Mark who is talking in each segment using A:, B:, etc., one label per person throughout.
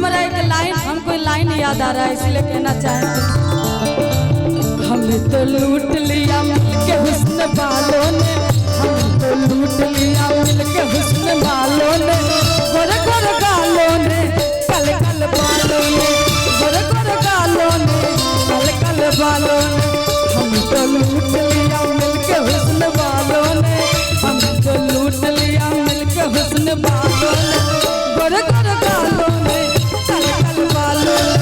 A: हमारा एक लाइन, हमको लाइन याद आ रहा है इसलिए कहना चाहते। हमें तो लूट लिया मिलके हुस्न वालों ने, हमें तो लूट लिया मिलके हुस्न वालों ने, गोरे गोरे गालों ने, कल कल बालों ने, गोरे गोरे गालों ने, कल कल बालों ने। हमें तो लूट लिया मिलके हुस्न वालों ने, हमें तो लूट लिया मिलके हुस्न वालों ने, गोरे गोरे गालों ने, कल कल बालों ने।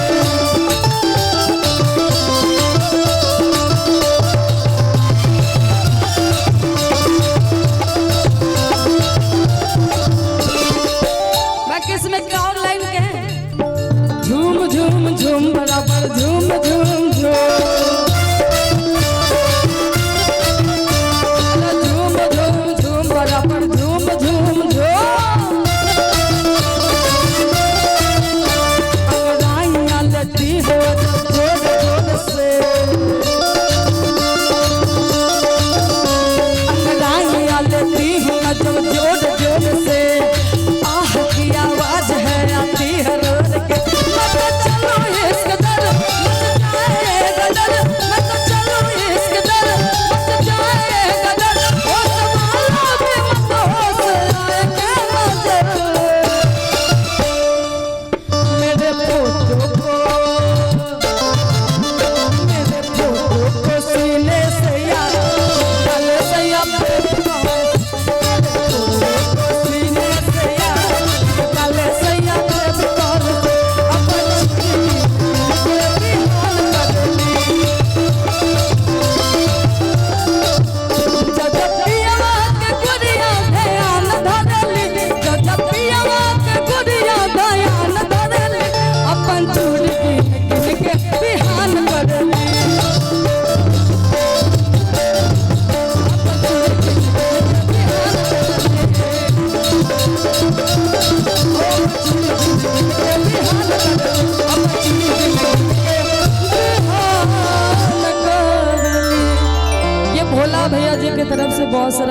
A: इसमें क्या और लाइन कहें, झूम झूम झूम बराबर झूम झूम झूम, झूम झूम झूम बराबर झूम झूम झूम। अंगड़ाइयाँ लटी हो जोर जोर से, अंगड़ाइयाँ लटी हो जब जोर जोर से, आवाज है आती है रोड के। मैं तो चलूं इश्क दर मच जाए गदर, मैं तो चलूं इश्क दर मच जाए गदर, ओ संभालो भी मत होश आए के नजर। मेरे फोटो को सीने से यार डाल से भोला भैया जी की तरफ से बहुत सारा